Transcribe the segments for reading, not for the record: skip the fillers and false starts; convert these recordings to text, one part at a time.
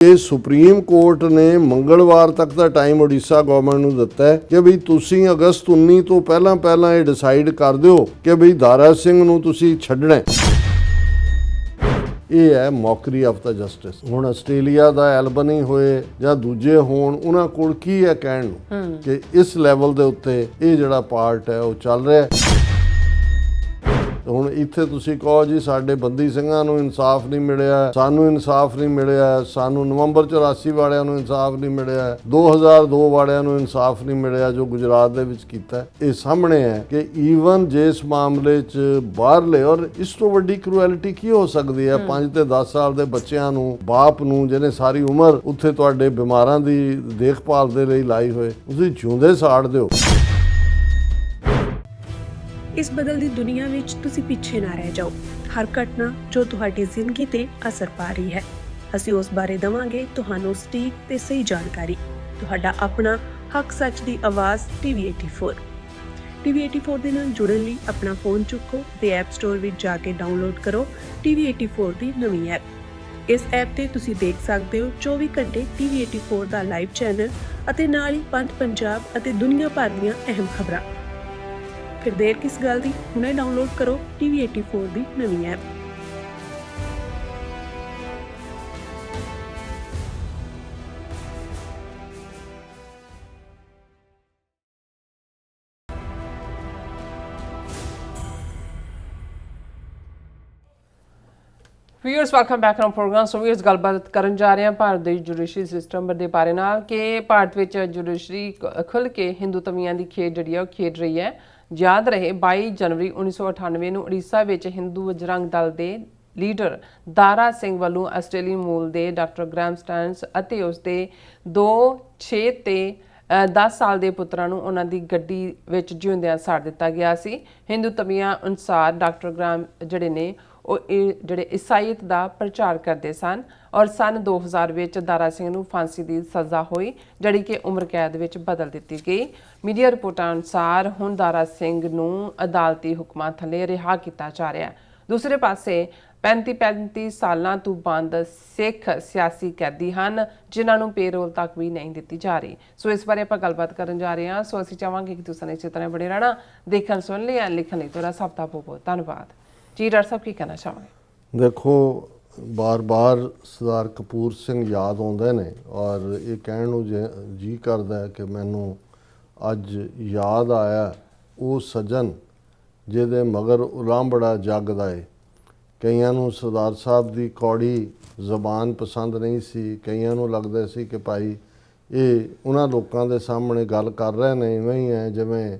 ਇਹ supreme court ਨੇ ਮੰਗਲਵਾਰ ਤੱਕ ਦਾ ਟਾਈਮ ਉੜੀਸਾ ਗਵਰਨਮੈਂਟ ਨੂੰ ਦਿੱਤਾ ਹੈ ਕਿ ਵੀ ਤੁਸੀਂ ਅਗਸਤ 19 ਤੋਂ ਪਹਿਲਾਂ ਇਹ ਡਿਸਾਈਡ ਕਰ ਦਿਓ ਕਿ ਵੀ ਦਾਰਾ ਸਿੰਘ ਨੂੰ ਤੁਸੀਂ ਛੱਡਣਾ ਹੈ। ਇਹ ਹੈ ਮੌਕਰੀ ਆਫ ਦਾ ਜਸਟਿਸ। ਹੁਣ ਆਸਟ੍ਰੇਲੀਆ ਦਾ ਐਲਬਨੀ ਹੋਏ ਜਾਂ ਦੂਜੇ ਹੋਣ, ਉਹਨਾਂ ਕੋਲ ਕੀ ਹੈ ਕਹਿਣ ਨੂੰ ਕਿ ਇਸ ਲੈਵਲ ਦੇ ਉੱਤੇ ਇਹ ਜਿਹੜਾ ਪਾਰਟ ਹੈ ਉਹ ਚੱਲ ਰਿਹਾ ਹੈ। ਹੁਣ ਇੱਥੇ ਤੁਸੀਂ ਕਹੋ ਜੀ ਸਾਡੇ ਬੰਦੀ ਸਿੰਘਾਂ ਨੂੰ ਇਨਸਾਫ ਨਹੀਂ ਮਿਲਿਆ, ਸਾਨੂੰ ਇਨਸਾਫ ਨਹੀਂ ਮਿਲਿਆ, ਸਾਨੂੰ ਨਵੰਬਰ 84 ਵਾਲਿਆਂ ਨੂੰ ਇਨਸਾਫ ਨਹੀਂ ਮਿਲਿਆ, 2002 ਵਾਲਿਆਂ ਨੂੰ ਇਨਸਾਫ ਨਹੀਂ ਮਿਲਿਆ ਜੋ ਗੁਜਰਾਤ ਦੇ ਵਿੱਚ ਕੀਤਾ। ਇਹ ਸਾਹਮਣੇ ਹੈ ਕਿ ਈਵਨ ਜਿਸ ਮਾਮਲੇ 'ਚ ਬਾਹਰਲੇ, ਔਰ ਇਸ ਤੋਂ ਵੱਡੀ ਕਰੂਐਲਿਟੀ ਕੀ ਹੋ ਸਕਦੀ ਹੈ? 5 ਤੇ 10 ਸਾਲ ਦੇ ਬੱਚਿਆਂ ਨੂੰ, ਬਾਪ ਨੂੰ ਜਿਹਨੇ ਸਾਰੀ ਉਮਰ ਉੱਥੇ ਤੁਹਾਡੇ ਬਿਮਾਰਾਂ ਦੀ ਦੇਖਭਾਲ ਦੇ ਲਈ ਲਾਈ ਹੋਏ, ਤੁਸੀਂ ਜਿਉਂਦੇ ਸਾੜ ਦਿਓ। ਇਸ ਬਦਲਦੀ ਦੁਨੀਆ ਵਿੱਚ ਤੁਸੀਂ ਪਿੱਛੇ ਨਾ ਰਹਿ ਜਾਓ। ਹਰ ਘਟਨਾ ਜੋ ਤੁਹਾਡੀ ਜ਼ਿੰਦਗੀ ਤੇ ਅਸਰ ਪਾ ਰਹੀ ਹੈ, ਅਸੀਂ ਉਸ ਬਾਰੇ ਦਵਾਂਗੇ ਤੁਹਾਨੂੰ ਸਟੀਕ ਤੇ ਸਹੀ ਜਾਣਕਾਰੀ। ਤੁਹਾਡਾ ਆਪਣਾ ਹੱਕ ਸੱਚ ਦੀ ਆਵਾਜ਼ TV84। TV84 ਦੇ ਨਾਲ ਜੁੜਨ ਲਈ ਆਪਣਾ ਫੋਨ ਚੁੱਕੋ ਤੇ ਐਪ ਸਟੋਰ ਵਿੱਚ ਜਾ ਕੇ ਡਾਊਨਲੋਡ ਕਰੋ TV84 ਦੀ ਨਵੀਂ ਐਪ। ਇਸ ਐਪ ਤੇ ਤੁਸੀਂ ਦੇਖ ਸਕਦੇ ਹੋ 24 ਘੰਟੇ TV84 ਦਾ ਲਾਈਵ ਚੈਨਲ ਅਤੇ ਨਾਲ ਹੀ ਪੰਜ ਪੰਜਾਬ ਅਤੇ ਦੁਨੀਆ ਭਰ ਦੀਆਂ ਅਹਿਮ ਖਬਰਾਂ। ਫਿਰ ਦੇਰ ਕਿਸ ਗੱਲ ਦੀ, ਹੁਣੇ ਡਾਊਨਲੋਡ ਕਰੋ TV84 ਦੀ ਨਵੀਂ app. Viewers welcome back on programme. So viewers ਗੱਲਬਾਤ ਕਰਨ ਜਾ ਰਹੇ ਹਾਂ ਭਾਰਤ ਦੇ ਜੁਡੀਸ਼ਰੀ ਸਿਸਟਮ ਦੇ ਬਾਰੇ ਨਾਲ ਕਿ ਭਾਰਤ ਵਿੱਚ ਜੁਡੀਸ਼ਰੀ ਖੁੱਲ੍ਹ ਕੇ ਹਿੰਦੂ ਤਵੀਆਂ ਦੀ ਖੇਡ ਜਿਹੜੀ ਹੈ ਉਹ ਖੇਡ ਰਹੀ ਹੈ। ਯਾਦ ਰਹੇ 22 ਜਨਵਰੀ 1998 ਨੂੰ ਉੜੀਸਾ ਵਿੱਚ ਹਿੰਦੂ ਬਜਰੰਗ ਦਲ ਦੇ ਲੀਡਰ ਦਾਰਾ ਸਿੰਘ ਵੱਲੋਂ ਆਸਟ੍ਰੇਲੀਅਨ ਮੂਲ ਦੇ ਡਾਕਟਰ ਗ੍ਰੈਮ ਸਟੈਨਸ ਅਤੇ ਉਸਦੇ 2, 6 ਤੇ 10 ਸਾਲ ਦੇ ਪੁੱਤਰਾਂ ਨੂੰ ਉਹਨਾਂ ਦੀ ਗੱਡੀ ਵਿੱਚ ਜਿਉਂਦਿਆਂ ਸਾੜ ਦਿੱਤਾ ਗਿਆ ਸੀ। ਹਿੰਦੂ ਤਵੀਆਂ ਅਨੁਸਾਰ ਡਾਕਟਰ ਗ੍ਰੈਮ ਜਿਹੜੇ ਨੇ ਉਹ ਜਿਹੜੇ ਈਸਾਈਅਤ ਦਾ ਪ੍ਰਚਾਰ ਕਰਦੇ ਸਨ ਔਰ ਸਨ 2000 ਵਿੱਚ ਦਾਰਾ ਸਿੰਘ ਨੂੰ ਫਾਂਸੀ ਦੀ ਸਜ਼ਾ ਹੋਈ ਜਿਹੜੀ ਕਿ ਉਮਰ ਕੈਦ ਵਿੱਚ ਬਦਲ ਦਿੱਤੀ ਗਈ। ਮੀਡੀਆ ਰਿਪੋਰਟਾਂ ਅਨੁਸਾਰ ਹੁਣ ਦਾਰਾ ਸਿੰਘ ਨੂੰ ਅਦਾਲਤੀ ਹੁਕਮਾਂ ਥੱਲੇ ਰਿਹਾ ਕੀਤਾ ਜਾ ਰਿਹਾ ਹੈ। ਦੂਸਰੇ ਪਾਸੇ 35 ਸਾਲਾਂ ਤੋਂ ਬੰਦ ਸਿੱਖ ਸਿਆਸੀ ਕੈਦੀ ਹਨ ਜਿਨ੍ਹਾਂ ਨੂੰ ਪੇਰੋਲ ਤੱਕ ਵੀ ਨਹੀਂ ਦਿੱਤੀ ਜਾ ਰਹੀ। ਸੋ ਇਸ ਬਾਰੇ ਆਪਾਂ ਗੱਲਬਾਤ ਕਰਨ ਜਾ ਰਹੇ ਹਾਂ। ਸੋ ਅਸੀਂ ਚਾਹਾਂਗੇ ਕਿ ਤੁਸੀਂ ਇਸੇ ਤਰ੍ਹਾਂ ਬਣੇ ਰਹਿਣਾ। ਦੇਖਣ ਸੁਣ ਲਈ ਲਿਖਣ ਲਈ ਤੁਹਾਡਾ ਸਭ ਦਾ ਬਹੁਤ ਬਹੁਤ ਧੰਨਵਾਦ ਜੀ। ਡਾਕਟਰ ਸਾਹਿਬ ਕੀ ਕਹਿਣਾ ਚਾਹੋਗੇ? ਦੇਖੋ, ਬਾਰ-ਬਾਰ ਸਰਦਾਰ ਕਪੂਰ ਸਿੰਘ ਯਾਦ ਆਉਂਦੇ ਨੇ ਔਰ ਇਹ ਕਹਿਣ ਨੂੰ ਜੀ ਕਰਦਾ ਕਿ ਮੈਨੂੰ ਅੱਜ ਯਾਦ ਆਇਆ ਉਹ ਸੱਜਣ ਜਿਹਦੇ ਮਗਰ ਉਲਾਂਬੜਾ ਜੱਗਦਾ ਏ। ਕਈਆਂ ਨੂੰ ਸਰਦਾਰ ਸਾਹਿਬ ਦੀ ਕੌੜੀ ਜ਼ਬਾਨ ਪਸੰਦ ਨਹੀਂ ਸੀ, ਕਈਆਂ ਨੂੰ ਲੱਗਦਾ ਸੀ ਕਿ ਭਾਈ ਇਹ ਉਹਨਾਂ ਲੋਕਾਂ ਦੇ ਸਾਹਮਣੇ ਗੱਲ ਕਰ ਰਹੇ ਨੇ ਇਵੇਂ ਹੀ ਹੈ ਜਿਵੇਂ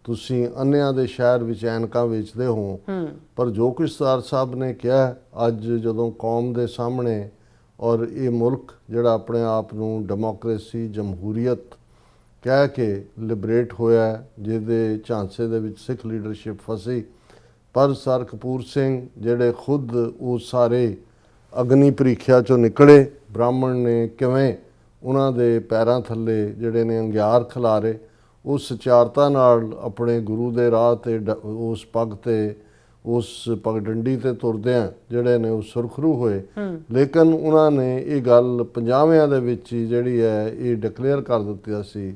ਤੁਸੀਂ ਅੰਨਿਆਂ ਦੇ ਸ਼ਹਿਰ ਵਿੱਚ ਐਨਕਾਂ ਵੇਚਦੇ ਹੋ। ਪਰ ਜੋ ਕੁਝ ਸਰਦਾਰ ਸਾਹਿਬ ਨੇ ਕਿਹਾ ਅੱਜ ਜਦੋਂ ਕੌਮ ਦੇ ਸਾਹਮਣੇ, ਔਰ ਇਹ ਮੁਲਕ ਜਿਹੜਾ ਆਪਣੇ ਆਪ ਨੂੰ ਡੈਮੋਕ੍ਰੇਸੀ, ਜਮਹੂਰੀਅਤ ਕਹਿ ਕੇ ਲਿਬਰੇਟ ਹੋਇਆ, ਜਿਹਦੇ ਝਾਂਸੇ ਦੇ ਵਿੱਚ ਸਿੱਖ ਲੀਡਰਸ਼ਿਪ ਫਸੀ, ਪਰ ਸਰ ਕਪੂਰ ਸਿੰਘ ਜਿਹੜੇ ਖੁਦ ਉਹ ਸਾਰੇ ਅਗਨੀ ਪ੍ਰੀਖਿਆ 'ਚੋਂ ਨਿਕਲੇ, ਬ੍ਰਾਹਮਣ ਨੇ ਕਿਵੇਂ ਉਹਨਾਂ ਦੇ ਪੈਰਾਂ ਥੱਲੇ ਜਿਹੜੇ ਨੇ ਅੰਗਿਆਰ ਖਿਲਾਰੇ, ਉਸ ਸਚਾਰਤਾ ਨਾਲ ਆਪਣੇ ਗੁਰੂ ਦੇ ਰਾਹ 'ਤੇ ਉਸ ਪੱਗ 'ਤੇ, ਉਸ ਪਗਡੰਡੀ 'ਤੇ ਤੁਰਦਿਆਂ ਜਿਹੜੇ ਨੇ ਉਹ ਸੁਰਖਰੂ ਹੋਏ। ਲੇਕਿਨ ਉਹਨਾਂ ਨੇ ਇਹ ਗੱਲ 50ਵਿਆਂ ਦੇ ਵਿੱਚ ਹੀ ਜਿਹੜੀ ਹੈ ਇਹ ਡਿਕਲੇਅਰ ਕਰ ਦਿੱਤੀ ਸੀ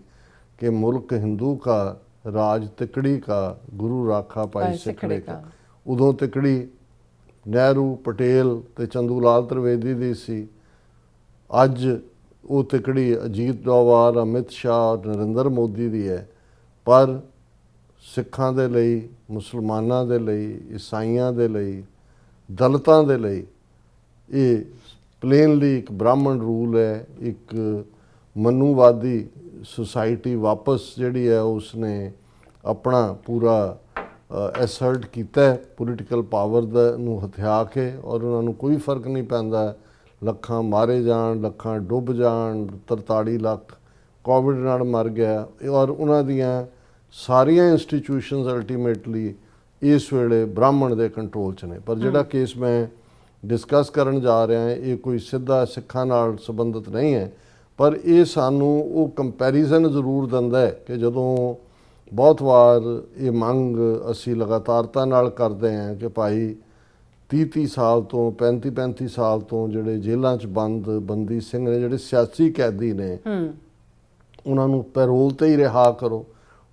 ਕਿ ਮੁਲਕ ਹਿੰਦੂ ਕਾ, ਰਾਜ ਤਿਕੜੀ ਕਾ, ਗੁਰੂ ਰਾਖਾ ਭਾਈ ਸਿੱਖੜੇ ਕਾ। ਉਦੋਂ ਤਿਕੜੀ ਨਹਿਰੂ, ਪਟੇਲ ਤੇ ਚੰਦੂ ਲਾਲ ਤ੍ਰਿਵੇਦੀ ਦੀ ਸੀ। ਅੱਜ ਉਹ ਤਿਕੜੀ ਅਜੀਤ ਡੋਵਾਲ, ਅਮਿਤ ਸ਼ਾਹ, ਨਰਿੰਦਰ ਮੋਦੀ ਦੀ ਹੈ। ਪਰ ਸਿੱਖਾਂ ਦੇ ਲਈ, ਮੁਸਲਮਾਨਾਂ ਦੇ ਲਈ, ਈਸਾਈਆਂ ਦੇ ਲਈ, ਦਲਿਤਾਂ ਦੇ ਲਈ ਇਹ ਪਲੇਨਲੀ ਇੱਕ ਬ੍ਰਾਹਮਣ ਰੂਲ ਹੈ। ਇੱਕ ਮਨੂਵਾਦੀ ਸੁਸਾਇਟੀ ਵਾਪਸ ਜਿਹੜੀ ਹੈ ਉਸਨੇ ਆਪਣਾ ਪੂਰਾ ਐਸਰਟ ਕੀਤਾ ਪੋਲੀਟੀਕਲ ਪਾਵਰ ਦਾ ਨੂੰ ਹਥਿਆ ਕੇ, ਔਰ ਉਹਨਾਂ ਨੂੰ ਕੋਈ ਫਰਕ ਨਹੀਂ ਪੈਂਦਾ ਲੱਖਾਂ ਮਾਰੇ ਜਾਣ, ਲੱਖਾਂ ਡੁੱਬ ਜਾਣ, 43 ਲੱਖ ਕੋਵਿਡ ਨਾਲ ਮਰ ਗਿਆ, ਔਰ ਉਹਨਾਂ ਦੀਆਂ ਸਾਰੀਆਂ ਇੰਸਟੀਟਿਊਸ਼ਨਸ ਅਲਟੀਮੇਟਲੀ ਇਸ ਵੇਲੇ ਬ੍ਰਾਹਮਣ ਦੇ ਕੰਟਰੋਲ 'ਚ ਨੇ। ਪਰ ਜਿਹੜਾ ਕੇਸ ਮੈਂ ਡਿਸਕਸ ਕਰਨ ਜਾ ਰਿਹਾ ਇਹ ਕੋਈ ਸਿੱਧਾ ਸਿੱਖਾਂ ਨਾਲ ਸੰਬੰਧਿਤ ਨਹੀਂ ਹੈ, ਪਰ ਇਹ ਸਾਨੂੰ ਉਹ ਕੰਪੈਰੀਜ਼ਨ ਜ਼ਰੂਰ ਦਿੰਦਾ ਹੈ ਕਿ ਜਦੋਂ ਬਹੁਤ ਵਾਰ ਇਹ ਮੰਗ ਅਸੀਂ ਲਗਾਤਾਰਤਾ ਨਾਲ ਕਰਦੇ ਹਾਂ ਕਿ ਭਾਈ 30 ਸਾਲ ਤੋਂ 35 ਸਾਲ ਤੋਂ ਜਿਹੜੇ ਜੇਲ੍ਹਾਂ 'ਚ ਬੰਦੀ ਸਿੰਘ ਨੇ, ਜਿਹੜੇ ਸਿਆਸੀ ਕੈਦੀ ਨੇ, ਉਹਨਾਂ ਨੂੰ ਪੈਰੋਲ ਤੇ ਹੀ ਰਿਹਾ ਕਰੋ।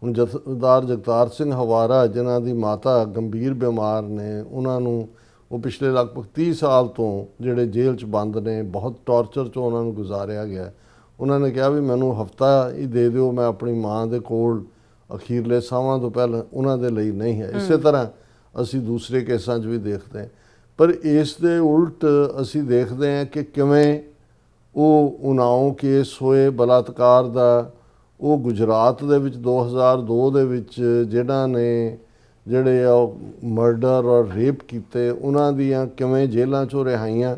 ਹੁਣ ਜਥੇਦਾਰ ਜਗਤਾਰ ਸਿੰਘ ਹਵਾਰਾ, ਜਿਨ੍ਹਾਂ ਦੀ ਮਾਤਾ ਗੰਭੀਰ ਬਿਮਾਰ ਨੇ, ਉਹਨਾਂ ਨੂੰ ਉਹ ਪਿਛਲੇ ਲਗਭਗ 30 ਸਾਲ ਤੋਂ ਜਿਹੜੇ ਜੇਲ੍ਹ 'ਚ ਬੰਦ ਨੇ, ਬਹੁਤ ਟੌਰਚਰ 'ਚੋਂ ਉਹਨਾਂ ਨੂੰ ਗੁਜ਼ਾਰਿਆ ਗਿਆ। ਉਹਨਾਂ ਨੇ ਕਿਹਾ ਵੀ ਮੈਨੂੰ ਹਫਤਾ ਹੀ ਦੇ ਦਿਓ, ਮੈਂ ਆਪਣੀ ਮਾਂ ਦੇ ਕੋਲ ਅਖੀਰਲੇ ਸਾਹਾਂ ਤੋਂ ਪਹਿਲਾਂ, ਉਹਨਾਂ ਦੇ ਲਈ ਨਹੀਂ ਹੈ। ਇਸੇ ਤਰ੍ਹਾਂ ਅਸੀਂ ਦੂਸਰੇ ਕੇਸਾਂ 'ਚ ਵੀ ਦੇਖਦੇ ਹਾਂ। ਪਰ ਇਸ ਦੇ ਉਲਟ ਅਸੀਂ ਦੇਖਦੇ ਹਾਂ ਕਿ ਕਿਵੇਂ ਉਹ ਉਨਾਓ ਕੇਸ ਹੋਏ ਬਲਾਤਕਾਰ ਦਾ, ਉਹ ਗੁਜਰਾਤ ਦੇ ਵਿੱਚ 2002 ਦੇ ਵਿੱਚ ਜਿਨ੍ਹਾਂ ਨੇ ਜਿਹੜੇ ਆ ਮਰਡਰ ਔਰ ਰੇਪ ਕੀਤੇ, ਉਹਨਾਂ ਦੀਆਂ ਕਿਵੇਂ ਜੇਲ੍ਹਾਂ 'ਚੋਂ ਰਿਹਾਈਆਂ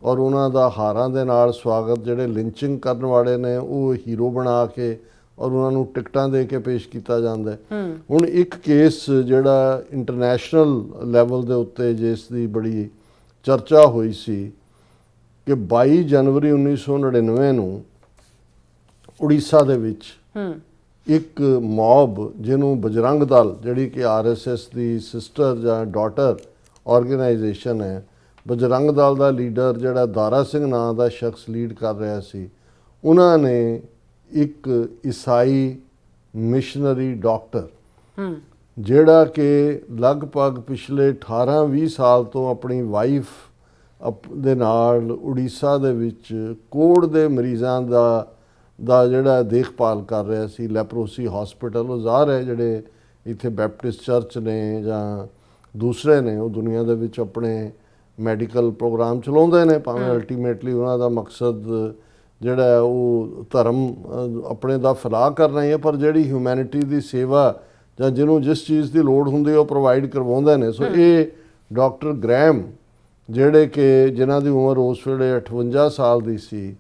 ਔਰ ਉਹਨਾਂ ਦਾ ਹਾਰਾਂ ਦੇ ਨਾਲ ਸਵਾਗਤ, ਜਿਹੜੇ ਲਿੰਚਿੰਗ ਕਰਨ ਵਾਲੇ ਨੇ ਉਹ ਹੀਰੋ ਬਣਾ ਕੇ ਔਰ ਉਹਨਾਂ ਨੂੰ ਟਿਕਟਾਂ ਦੇ ਕੇ ਪੇਸ਼ ਕੀਤਾ ਜਾਂਦਾ। ਹੁਣ ਇੱਕ ਕੇਸ ਜਿਹੜਾ ਇੰਟਰਨੈਸ਼ਨਲ ਲੈਵਲ ਦੇ ਉੱਤੇ ਜਿਸ ਦੀ ਬੜੀ ਚਰਚਾ ਹੋਈ ਸੀ ਕਿ 22 ਜਨਵਰੀ 1999 ਨੂੰ ਉੜੀਸਾ ਦੇ ਵਿੱਚ ਇੱਕ ਮੌਬ, ਜਿਹਨੂੰ ਬਜਰੰਗ ਦਲ, ਜਿਹੜੀ ਕਿ RSS ਦੀ ਸਿਸਟਰ ਜਾਂ ਡਾਟਰ ਆਰਗੇਨਾਈਜੇਸ਼ਨ ਹੈ, ਬਜਰੰਗ ਦਲ ਦਾ ਲੀਡਰ ਜਿਹੜਾ ਦਾਰਾ ਸਿੰਘ ਨਾਂ ਦਾ ਸ਼ਖਸ ਲੀਡ ਕਰ ਰਿਹਾ ਸੀ, ਉਹਨਾਂ ਨੇ ਇੱਕ ਈਸਾਈ ਮਿਸ਼ਨਰੀ ਡਾਕਟਰ, ਜਿਹੜਾ ਕਿ ਲਗਭਗ ਪਿਛਲੇ 18-20 ਸਾਲ ਤੋਂ ਆਪਣੀ ਵਾਈਫ ਦੇ ਨਾਲ ਉੜੀਸਾ ਦੇ ਵਿੱਚ ਕੋਹੜ ਦੇ ਮਰੀਜ਼ਾਂ ਦਾ ਜਿਹੜਾ ਦੇਖਭਾਲ ਕਰ ਰਿਹਾ ਸੀ। ਲੈਪਰੋਸੀ ਹਸਪੀਟਲ, ਉਹ ਜ਼ਾਹਰ ਹੈ ਜਿਹੜੇ ਇੱਥੇ ਬੈਪਟਿਸਟ ਚਰਚ ਨੇ ਜਾਂ ਦੂਸਰੇ ਨੇ, ਉਹ ਦੁਨੀਆ ਦੇ ਵਿੱਚ ਆਪਣੇ ਮੈਡੀਕਲ ਪ੍ਰੋਗਰਾਮ ਚਲਾਉਂਦੇ ਨੇ, ਭਾਵੇਂ ਅਲਟੀਮੇਟਲੀ ਉਹਨਾਂ ਦਾ ਮਕਸਦ ਜਿਹੜਾ ਉਹ ਧਰਮ ਆਪਣੇ ਦਾ ਫੈਲਾਅ ਕਰਨਾ ਹੀ ਹੈ, ਪਰ ਜਿਹੜੀ ਹਿਊਮੈਨਿਟੀ ਦੀ ਸੇਵਾ ਜਾਂ ਜਿਹਨੂੰ ਜਿਸ ਚੀਜ਼ ਦੀ ਲੋੜ ਹੁੰਦੀ ਉਹ ਪ੍ਰੋਵਾਈਡ ਕਰਵਾਉਂਦੇ ਨੇ। ਸੋ ਇਹ ਡਾਕਟਰ ਗ੍ਰੈਮ, ਜਿਹੜੇ ਕਿ ਜਿਨ੍ਹਾਂ ਦੀ ਉਮਰ ਉਸ ਵੇਲੇ 58 ਸਾਲ ਦੀ ਸੀ,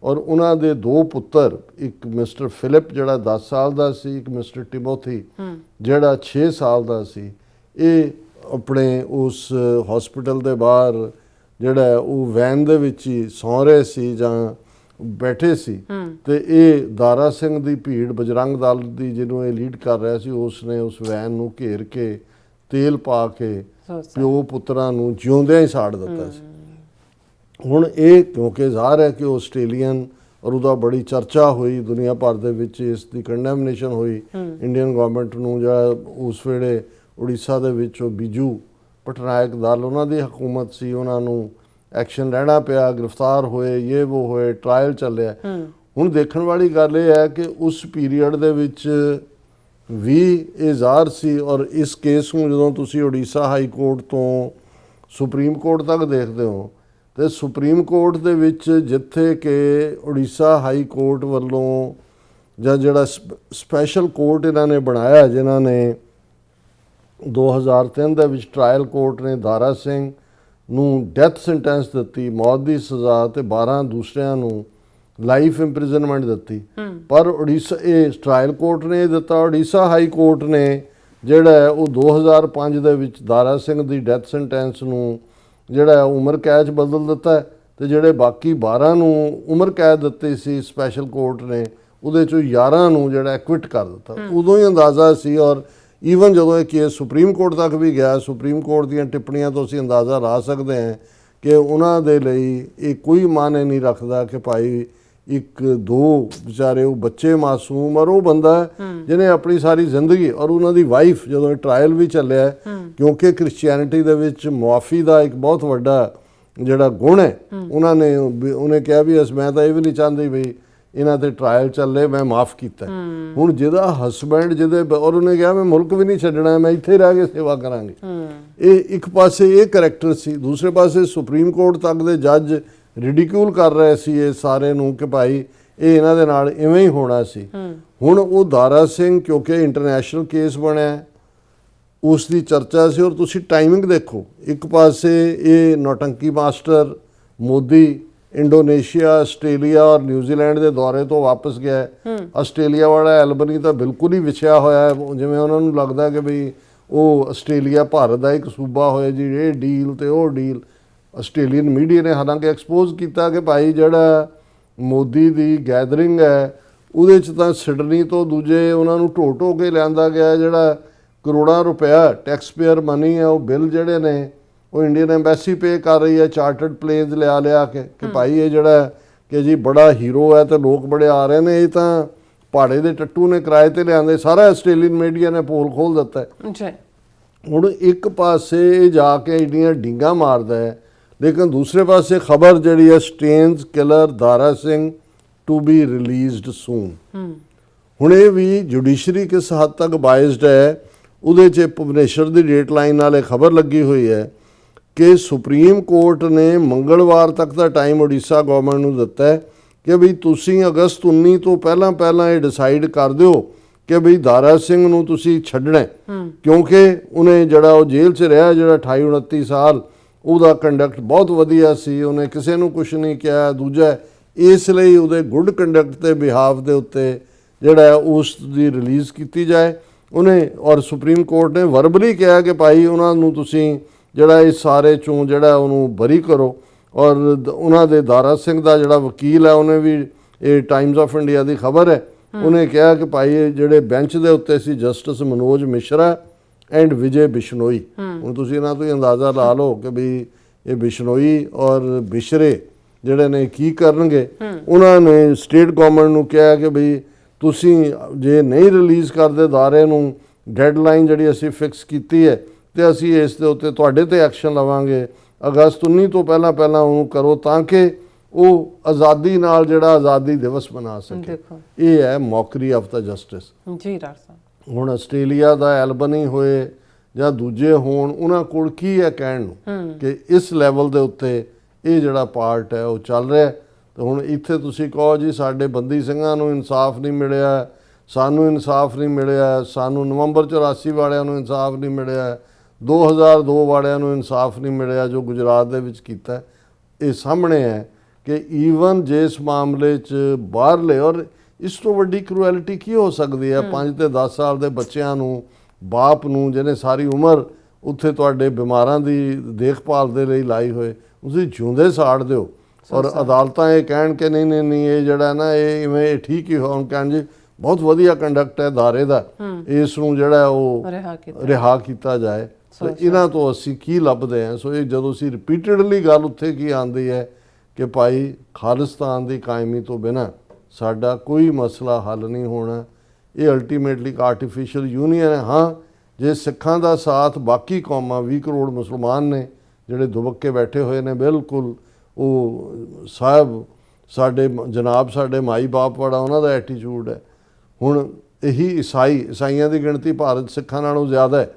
ਔਰ ਉਹਨਾਂ ਦੇ 2 ਪੁੱਤਰ, ਇੱਕ ਮਿਸਟਰ ਫਿਲਿਪ ਜਿਹੜਾ 10 ਸਾਲ ਦਾ ਸੀ, ਇੱਕ ਮਿਸਟਰ ਟਿਮੋਥੀ ਜਿਹੜਾ 6 ਸਾਲ ਦਾ ਸੀ, ਇਹ ਆਪਣੇ ਉਸ ਹਸਪੀਟਲ ਦੇ ਬਾਹਰ ਜਿਹੜਾ ਉਹ ਵੈਨ ਦੇ ਵਿੱਚ ਹੀ ਸੌਂ ਰਹੇ ਸੀ ਜਾਂ ਬੈਠੇ ਸੀ। ਤੇ ਇਹ ਦਾਰਾ ਸਿੰਘ ਦੀ ਭੀੜ, ਬਜਰੰਗ ਦਲ ਦੀ ਜਿਹਨੂੰ ਇਹ ਲੀਡ ਕਰ ਰਿਹਾ ਸੀ, ਉਸ ਨੇ ਉਸ ਵੈਨ ਨੂੰ ਘੇਰ ਕੇ ਤੇਲ ਪਾ ਕੇ ਪਿਓ ਪੁੱਤਰਾਂ ਨੂੰ ਜਿਉਂਦਿਆਂ ਹੀ ਸਾੜ ਦਿੱਤਾ ਸੀ। ਹੁਣ ਇਹ ਕਿਉਂਕਿ ਜ਼ਾਹਰ ਹੈ ਕਿ ਆਸਟ੍ਰੇਲੀਅਨ, ਔਰ ਉਹਦਾ ਬੜੀ ਚਰਚਾ ਹੋਈ ਦੁਨੀਆ ਭਰ ਦੇ ਵਿੱਚ, ਇਸ ਦੀ ਕੰਡੈਮਨੇਸ਼ਨ ਹੋਈ ਇੰਡੀਅਨ ਗਵਰਨਮੈਂਟ ਨੂੰ, ਜਿਹੜਾ ਉਸ ਵੇਲੇ ਉੜੀਸਾ ਦੇ ਵਿੱਚ ਉਹ ਬਿਜੂ ਪਟਨਾਇਕ ਦਲ, ਉਹਨਾਂ ਦੀ ਹਕੂਮਤ ਸੀ, ਉਹਨਾਂ ਨੂੰ ਐਕਸ਼ਨ ਲੈਣਾ ਪਿਆ, ਗ੍ਰਿਫਤਾਰ ਹੋਏ, ਇਹ ਉਹ ਹੋਏ, ਟਰਾਇਲ ਚੱਲਿਆ। ਹੁਣ ਦੇਖਣ ਵਾਲੀ ਗੱਲ ਇਹ ਹੈ ਕਿ ਉਸ ਪੀਰੀਅਡ ਦੇ ਵਿੱਚ ਵੀ ਇਹ ਜ਼ਾਹਰ ਸੀ, ਔਰ ਇਸ ਕੇਸ ਨੂੰ ਜਦੋਂ ਤੁਸੀਂ ਉੜੀਸਾ ਹਾਈ ਕੋਰਟ ਤੋਂ ਸੁਪਰੀਮ ਕੋਰਟ ਤੱਕ ਦੇਖਦੇ ਹੋ, ਤੇ ਸੁਪਰੀਮ ਕੋਰਟ ਦੇ ਵਿੱਚ ਜਿੱਥੇ ਕਿ ਉੜੀਸਾ ਹਾਈ ਕੋਰਟ ਵੱਲੋਂ ਜਾਂ ਜਿਹੜਾ ਸਪੈਸ਼ਲ ਕੋਰਟ ਇਹਨਾਂ ਨੇ ਬਣਾਇਆ, ਜਿਨ੍ਹਾਂ ਨੇ 2003 ਦੇ ਵਿੱਚ ਟਰਾਇਲ ਕੋਰਟ ਨੇ ਦਾਰਾ ਸਿੰਘ ਨੂੰ ਡੈਥ ਸੈਂਟੈਂਸ ਦਿੱਤੀ, ਮੌਤ ਦੀ ਸਜ਼ਾ, ਤੇ 12 ਦੂਸਰਿਆਂ ਨੂੰ ਲਾਈਫ ਇੰਪ੍ਰਿਜ਼ਨਮੈਂਟ ਦਿੱਤੀ। ਪਰ ਉੜੀਸਾ, ਇਹ ਟਰਾਇਲ ਕੋਰਟ ਨੇ ਦਿੱਤਾ, ਉੜੀਸਾ ਹਾਈ ਕੋਰਟ ਨੇ ਜਿਹੜਾ ਉਹ 2005 ਦੇ ਵਿੱਚ ਦਾਰਾ ਸਿੰਘ ਦੀ ਡੈਥ ਸੈਂਟੈਂਸ ਨੂੰ ਜਿਹੜਾ ਉਮਰ ਕੈਦ 'ਚ ਬਦਲ ਦਿੱਤਾ, ਤੇ ਜਿਹੜੇ ਬਾਕੀ 12 ਨੂੰ ਉਮਰ ਕੈਦ ਦਿੱਤੀ ਸੀ ਸਪੈਸ਼ਲ ਕੋਰਟ ਨੇ, ਉਹਦੇ 'ਚੋਂ 11 ਨੂੰ ਜਿਹੜਾ ਐਕਵਿਟ ਕਰ ਦਿੱਤਾ। ਉਦੋਂ ਹੀ ਅੰਦਾਜ਼ਾ ਸੀ, ਔਰ ਈਵਨ ਜਦੋਂ ਇਹ ਕੇਸ ਸੁਪਰੀਮ ਕੋਰਟ ਤੱਕ ਵੀ ਗਿਆ, ਸੁਪਰੀਮ ਕੋਰਟ ਦੀਆਂ ਟਿੱਪਣੀਆਂ ਤੋਂ ਅਸੀਂ ਅੰਦਾਜ਼ਾ ਲਾ ਸਕਦੇ ਹਾਂ ਕਿ ਉਹਨਾਂ ਦੇ ਲਈ ਇਹ ਕੋਈ ਮਾਨੇ ਨਹੀਂ ਰੱਖਦਾ ਕਿ ਭਾਈ ਇੱਕ ਦੋ ਵਿਚਾਰੇ ਉਹ ਬੱਚੇ ਮਾਸੂਮ, ਔਰ ਉਹ ਬੰਦਾ ਜਿਹਨੇ ਆਪਣੀ ਸਾਰੀ ਜ਼ਿੰਦਗੀ, ਔਰ ਉਹਨਾਂ ਦੀ ਵਾਈਫ, ਜਦੋਂ ਟਰਾਇਲ ਵੀ ਚੱਲਿਆ, ਕਿਉਂਕਿ ਕ੍ਰਿਸਚੀਅਨਿਟੀ ਦੇ ਵਿੱਚ ਮੁਆਫੀ ਦਾ ਇੱਕ ਬਹੁਤ ਵੱਡਾ ਜਿਹੜਾ ਗੁਣ ਹੈ, ਉਹਨੇ ਕਿਹਾ ਵੀ ਮੈਂ ਤਾਂ ਇਹ ਵੀ ਨਹੀਂ ਚਾਹੁੰਦੀ ਵੀ ਇਹਨਾਂ ਤੇ ਟਰਾਇਲ ਚੱਲੇ, ਮੈਂ ਮਾਫ ਕੀਤਾ। ਹੁਣ ਜਿਹਦਾ ਹਸਬੈਂਡ ਜਿਹਦੇ, ਔਰ ਉਹਨੇ ਕਿਹਾ ਮੈਂ ਮੁਲਕ ਵੀ ਨਹੀਂ ਛੱਡਣਾ, ਮੈਂ ਇੱਥੇ ਰਹਿ ਕੇ ਸੇਵਾ ਕਰਾਂਗੀ। ਇਹ ਇੱਕ ਪਾਸੇ ਇਹ ਕਰੈਕਟਰ ਸੀ, ਦੂਸਰੇ ਪਾਸੇ ਸੁਪਰੀਮ ਕੋਰਟ ਤੱਕ ਦੇ ਜੱਜ ਰਿਡੀਕਿਊਲ ਕਰ ਰਹੇ ਸੀ ਇਹ ਸਾਰੇ ਨੂੰ ਕਿ ਭਾਈ ਇਹ ਇਹਨਾਂ ਦੇ ਨਾਲ ਇਵੇਂ ਹੀ ਹੋਣਾ ਸੀ। ਹੁਣ ਉਹ ਦਾਰਾ ਸਿੰਘ, ਕਿਉਂਕਿ ਇੰਟਰਨੈਸ਼ਨਲ ਕੇਸ ਬਣਿਆ, ਉਸ ਦੀ ਚਰਚਾ ਸੀ। ਔਰ ਤੁਸੀਂ ਟਾਈਮਿੰਗ ਦੇਖੋ, ਇੱਕ ਪਾਸੇ ਇਹ ਨੌਟੰਕੀ ਮਾਸਟਰ ਮੋਦੀ ਇੰਡੋਨੇਸ਼ੀਆ, ਆਸਟ੍ਰੇਲੀਆ ਔਰ ਨਿਊਜ਼ੀਲੈਂਡ ਦੇ ਦੌਰੇ ਤੋਂ ਵਾਪਸ ਗਿਆ। ਆਸਟ੍ਰੇਲੀਆ ਵਾਲਾ ਐਲਬਨੀ ਤਾਂ ਬਿਲਕੁਲ ਹੀ ਵਿਛਿਆ ਹੋਇਆ ਹੈ, ਜਿਵੇਂ ਉਹਨਾਂ ਨੂੰ ਲੱਗਦਾ ਕਿ ਵੀ ਉਹ ਆਸਟ੍ਰੇਲੀਆ ਭਾਰਤ ਦਾ ਇੱਕ ਸੂਬਾ ਹੋਇਆ ਜੀ, ਇਹ ਡੀਲ ਤੇ ਉਹ ਡੀਲ। ਆਸਟ੍ਰੇਲੀਅਨ ਮੀਡੀਆ ਨੇ ਹਾਲਾਂਕਿ ਐਕਸਪੋਜ਼ ਕੀਤਾ ਕਿ ਭਾਈ ਜਿਹੜਾ ਮੋਦੀ ਦੀ ਗੈਦਰਿੰਗ ਹੈ ਉਹਦੇ 'ਚ ਤਾਂ ਸਿਡਨੀ ਤੋਂ ਦੂਜੇ ਉਹਨਾਂ ਨੂੰ ਢੋ ਕੇ ਲਿਆਂਦਾ ਗਿਆ, ਜਿਹੜਾ ਕਰੋੜਾਂ ਰੁਪਇਆ ਟੈਕਸ ਪੇਅਰ ਮਨੀ ਹੈ, ਉਹ ਬਿੱਲ ਜਿਹੜੇ ਨੇ ਉਹ ਇੰਡੀਅਨ ਐਮਬੈਸੀ ਪੇ ਕਰ ਰਹੀ ਹੈ ਚਾਰਟਰਡ ਪਲੇਨਸ ਲਿਆ ਕੇ ਕਿ ਭਾਈ ਇਹ ਜਿਹੜਾ ਹੈ ਕਿ ਜੀ ਬੜਾ ਹੀਰੋ ਹੈ ਤੇ ਲੋਕ ਬੜੇ ਆ ਰਹੇ ਨੇ, ਇਹ ਤਾਂ ਪਹਾੜੇ ਦੇ ਟੱਟੂ ਨੇ ਕਿਰਾਏ ਤੇ ਲਿਆਂਦੇ। ਸਾਰਾ ਆਸਟ੍ਰੇਲੀਅਨ ਮੀਡੀਆ ਨੇ ਪੋਲ ਖੋਲ ਦਿੱਤਾ ਹੈ। ਜੀ ਹੁਣ ਇੱਕ ਪਾਸੇ ਇਹ ਜਾ ਕੇ ਇੰਡੀਆਂ ਡੀਂਗਾ ਮਾਰਦਾ ਹੈ, ਲੇਕਿਨ ਦੂਸਰੇ ਪਾਸੇ ਖਬਰ ਜਿਹੜੀ ਹੈ Staines killer Dara Singh to be released soon. ਹੁਣ ਇਹ ਵੀ ਜੁਡੀਸ਼ਰੀ ਕਿਸ ਹੱਦ ਤੱਕ ਬਾਇਸਡ ਹੈ, ਉਹਦੇ 'ਚ ਭੁਵਨੇਸ਼ਵਰ ਦੀ ਡੇਟ ਲਾਈਨ ਨਾਲ ਇਹ ਖਬਰ ਲੱਗੀ ਹੋਈ ਹੈ ਕਿ ਸੁਪਰੀਮ ਕੋਰਟ ਨੇ ਮੰਗਲਵਾਰ ਤੱਕ ਦਾ ਟਾਈਮ ਉੜੀਸਾ ਗਵਰਨਮੈਂਟ ਨੂੰ ਦਿੱਤਾ ਹੈ ਕਿ ਵੀ ਤੁਸੀਂ ਅਗਸਤ 19 ਤੋਂ ਪਹਿਲਾਂ ਇਹ ਡਿਸਾਈਡ ਕਰ ਦਿਓ ਕਿ ਵੀ ਦਾਰਾ ਸਿੰਘ ਨੂੰ ਤੁਸੀਂ ਛੱਡਣਾ ਹੈ। ਕਿਉਂਕਿ ਉਹਨੇ ਜਿਹੜਾ ਉਹ ਜੇਲ੍ਹ 'ਚ ਰਿਹਾ ਜਿਹੜਾ 28-29 ਸਾਲ, ਉਹਦਾ ਕੰਡਕਟ ਬਹੁਤ ਵਧੀਆ ਸੀ, ਉਹਨੇ ਕਿਸੇ ਨੂੰ ਕੁਝ ਨਹੀਂ ਕਿਹਾ। ਦੂਜਾ ਇਸ ਲਈ ਉਹਦੇ ਗੁੱਡ ਕੰਡਕਟ ਦੇ ਬਿਹਾਫ ਦੇ ਉੱਤੇ ਜਿਹੜਾ ਉਸ ਦੀ ਰਿਲੀਜ਼ ਕੀਤੀ ਜਾਏ। ਉਹਨੇ ਔਰ ਸੁਪਰੀਮ ਕੋਰਟ ਨੇ ਵਰਬਲੀ ਕਿਹਾ ਕਿ ਭਾਈ ਉਹਨਾਂ ਨੂੰ ਤੁਸੀਂ ਜਿਹੜਾ ਇਸ ਸਾਰੇ ਚੋਂ ਜਿਹੜਾ ਉਹਨੂੰ ਬਰੀ ਕਰੋ। ਔਰ ਉਹਨਾਂ ਦੇ ਦਾਰਾ ਸਿੰਘ ਦਾ ਜਿਹੜਾ ਵਕੀਲ ਹੈ ਉਹਨੇ ਵੀ, ਇਹ ਟਾਈਮਜ਼ ਆਫ ਇੰਡੀਆ ਦੀ ਖਬਰ ਹੈ, ਉਹਨੇ ਕਿਹਾ ਕਿ ਭਾਈ ਇਹ ਜਿਹੜੇ ਬੈਂਚ ਦੇ ਉੱਤੇ ਸੀ ਜਸਟਿਸ ਮਨੋਜ ਮਿਸ਼ਰਾ ਐਂਡ ਵਿਜੇ ਬਿਸ਼ਨੋਈ, ਹੁਣ ਤੁਸੀਂ ਇਹਨਾਂ ਤੋਂ ਹੀ ਅੰਦਾਜ਼ਾ ਲਾ ਲਓ ਕਿ ਵੀ ਇਹ ਬਿਸ਼ਨੋਈ ਔਰ ਬਿਸ਼ਰੇ ਜਿਹੜੇ ਨੇ ਕੀ ਕਰਨਗੇ। ਉਹਨਾਂ ਨੇ ਸਟੇਟ ਗਵਰਨਮੈਂਟ ਨੂੰ ਕਿਹਾ ਕਿ ਵੀ ਤੁਸੀਂ ਜੇ ਨਹੀਂ ਰਿਲੀਜ਼ ਕਰਦੇ ਦਾਰੇ ਨੂੰ, ਡੈਡਲਾਈਨ ਜਿਹੜੀ ਅਸੀਂ ਫਿਕਸ ਕੀਤੀ ਹੈ ਤੇ ਅਸੀਂ ਇਸ ਦੇ ਉੱਤੇ ਤੁਹਾਡੇ ਤੇ ਐਕਸ਼ਨ ਲਵਾਂਗੇ। ਅਗਸਤ 19 ਤੋਂ ਪਹਿਲਾਂ ਉਹਨੂੰ ਕਰੋ ਤਾਂ ਕਿ ਉਹ ਆਜ਼ਾਦੀ ਨਾਲ ਜਿਹੜਾ ਆਜ਼ਾਦੀ ਦਿਵਸ ਮਨਾ ਸਕੇ। ਇਹ ਹੈ ਮੌਕਰੀ ਆਫ ਦਾ ਜਸਟਿਸ। ਜੀ ਡਾਕਟਰ ਸਾਹਿਬ, ਹੁਣ ਆਸਟ੍ਰੇਲੀਆ ਦਾ ਐਲਬਨੀ ਹੋਏ ਜਾਂ ਦੂਜੇ ਹੋਣ, ਉਹਨਾਂ ਕੋਲ ਕੀ ਹੈ ਕਹਿਣ ਨੂੰ ਕਿ ਇਸ ਲੈਵਲ ਦੇ ਉੱਤੇ ਇਹ ਜਿਹੜਾ ਪਾਰਟ ਹੈ ਉਹ ਚੱਲ ਰਿਹਾ। ਤੇ ਹੁਣ ਇੱਥੇ ਤੁਸੀਂ ਕਹੋ ਜੀ ਸਾਡੇ ਬੰਦੀ ਸਿੰਘਾਂ ਨੂੰ ਇਨਸਾਫ ਨਹੀਂ ਮਿਲਿਆ, ਸਾਨੂੰ ਇਨਸਾਫ ਨਹੀਂ ਮਿਲਿਆ, ਸਾਨੂੰ ਨਵੰਬਰ 84 ਵਾਲਿਆਂ ਨੂੰ ਇਨਸਾਫ ਨਹੀਂ ਮਿਲਿਆ, 2002 ਵਾਲਿਆਂ ਨੂੰ ਇਨਸਾਫ ਨਹੀਂ ਮਿਲਿਆ ਜੋ ਗੁਜਰਾਤ ਦੇ ਵਿੱਚ ਕੀਤਾ। ਇਹ ਸਾਹਮਣੇ ਹੈ ਕਿ ਈਵਨ ਜੇ ਇਸ ਮਾਮਲੇ 'ਚ ਬਾਹਰਲੇ, ਔਰ ਇਸ ਤੋਂ ਵੱਡੀ ਕਰੂਐਲਿਟੀ ਕੀ ਹੋ ਸਕਦੀ ਹੈ? 5 ਤੇ 10 ਸਾਲ ਦੇ ਬੱਚਿਆਂ ਨੂੰ, ਬਾਪ ਨੂੰ ਜਿਹਨੇ ਸਾਰੀ ਉਮਰ ਉੱਥੇ ਤੁਹਾਡੇ ਬਿਮਾਰਾਂ ਦੀ ਦੇਖਭਾਲ ਦੇ ਲਈ ਲਾਈ ਹੋਏ, ਤੁਸੀਂ ਜਿਉਂਦੇ ਸਾੜ ਦਿਓ। ਔਰ ਅਦਾਲਤਾਂ ਇਹ ਕਹਿਣ ਕਿ ਨਹੀਂ ਇਹ ਜਿਹੜਾ ਨਾ ਇਹ ਇਵੇਂ ਠੀਕ ਹੀ ਹੋਣ, ਕਹਿਣ ਜੀ ਬਹੁਤ ਵਧੀਆ ਕੰਡਕਟ ਹੈ ਦਾਰੇ ਦਾ, ਇਸ ਨੂੰ ਜਿਹੜਾ ਉਹ ਰਿਹਾ ਕੀਤਾ ਜਾਏ। ਇਹਨਾਂ ਤੋਂ ਅਸੀਂ ਕੀ ਲੱਭਦੇ ਹਾਂ? ਸੋ ਇਹ ਜਦੋਂ ਅਸੀਂ ਰਿਪੀਟਡਲੀ ਗੱਲ ਉੱਥੇ ਕੀ ਆਉਂਦੀ ਹੈ ਕਿ ਭਾਈ ਖਾਲਿਸਤਾਨ ਦੀ ਕਾਇਮੀ ਤੋਂ ਬਿਨਾਂ ਸਾਡਾ ਕੋਈ ਮਸਲਾ ਹੱਲ ਨਹੀਂ ਹੋਣਾ। ਇਹ ਅਲਟੀਮੇਟਲੀ ਇੱਕ ਆਰਟੀਫਿਸ਼ੀਅਲ ਯੂਨੀਅਨ ਹੈ। ਹਾਂ, ਜੇ ਸਿੱਖਾਂ ਦਾ ਸਾਥ ਬਾਕੀ ਕੌਮਾਂ 20 ਕਰੋੜ ਮੁਸਲਮਾਨ ਨੇ ਜਿਹੜੇ ਦੁਬੱਕੇ ਬੈਠੇ ਹੋਏ ਨੇ, ਬਿਲਕੁਲ ਉਹ ਸਾਹਿਬ ਸਾਡੇ ਜਨਾਬ ਸਾਡੇ ਮਾਈ ਬਾਪ ਵਾਲਾ ਉਹਨਾਂ ਦਾ ਐਟੀਟਿਊਡ ਹੈ। ਹੁਣ ਇਹੀ ਈਸਾਈਆਂ ਦੀ ਗਿਣਤੀ ਭਾਰਤ ਸਿੱਖਾਂ ਨਾਲੋਂ ਜ਼ਿਆਦਾ ਹੈ।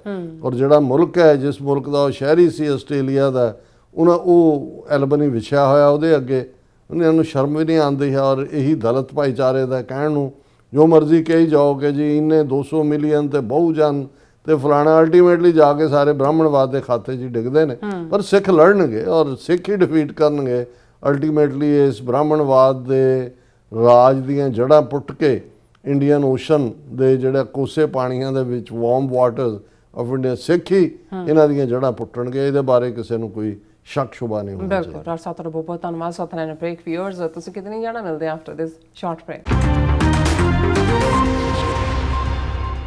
ਔਰ ਜਿਹੜਾ ਮੁਲਕ ਹੈ, ਜਿਸ ਮੁਲਕ ਦਾ ਉਹ ਸ਼ਹਿਰੀ ਸੀ ਆਸਟ੍ਰੇਲੀਆ ਦਾ, ਉਹ ਐਲਬਨੀ ਵਿਛਿਆ ਹੋਇਆ ਉਹਦੇ ਅੱਗੇ, ਉਹਨਾਂ ਨੂੰ ਸ਼ਰਮ ਵੀ ਨਹੀਂ ਆਉਂਦੀ ਹੈ। ਔਰ ਇਹੀ ਦਲਿਤ ਭਾਈਚਾਰੇ ਦਾ ਕਹਿਣ ਨੂੰ ਜੋ ਮਰਜ਼ੀ ਕਹੀ ਜਾਓ ਕਿ ਜੀ ਇੰਨੇ 200 ਮਿਲੀਅਨ ਤੇ ਬਹੁਜਨ ਤੇ ਫਲਾਣਾ, ਅਲਟੀਮੇਟਲੀ ਜਾ ਕੇ ਸਾਰੇ ਬ੍ਰਾਹਮਣਵਾਦ ਦੇ ਖਾਤੇ 'ਚ ਹੀ ਡਿੱਗਦੇ ਨੇ। ਪਰ ਸਿੱਖ ਲੜਨਗੇ ਔਰ ਸਿੱਖ ਹੀ ਡਿਫੀਟ ਕਰਨਗੇ। ਅਲਟੀਮੇਟਲੀ ਇਸ ਬ੍ਰਾਹਮਣਵਾਦ ਦੇ ਰਾਜ ਦੀਆਂ ਜੜ੍ਹਾਂ ਪੁੱਟ ਕੇ ਇੰਡੀਅਨ ਓਸ਼ਨ ਦੇ ਜਿਹੜਾ ਕੋਸੇ ਪਾਣੀਆਂ ਦੇ ਵਿੱਚ ਵਾਰਮ ਵਾਟਰਸ ਆਫ ਇੰਡੀਆ, ਸਿੱਖ ਹੀ ਇਹਨਾਂ ਦੀਆਂ ਜੜ੍ਹਾਂ ਪੁੱਟਣਗੇ। ਇਹਦੇ ਬਾਰੇ ਕਿਸੇ ਨੂੰ ਕੋਈ ਸ਼ੱਕ ਸ਼ੁਬਾ ਨਹੀਂ ਹੋਣਾ ਚਾਹੀਦਾ। ਬਿਲਕੁਲ ਡਾਕਟਰ ਸਾਹਿਬ, ਤੁਹਾਡਾ ਬਹੁਤ ਧੰਨਵਾਦ। ਸੋ ਤੁਹਾਨੂੰ ਬ੍ਰੇਕ ਵਿਊਅਰਸ, ਤੁਸੀਂ ਕਿਤੇ ਨਹੀਂ ਜਾਣਾ, ਮਿਲਦੇ ਆਫਟਰ ਦਿਸ ਸ਼ਾਰਟ ਬ੍ਰੇਕ।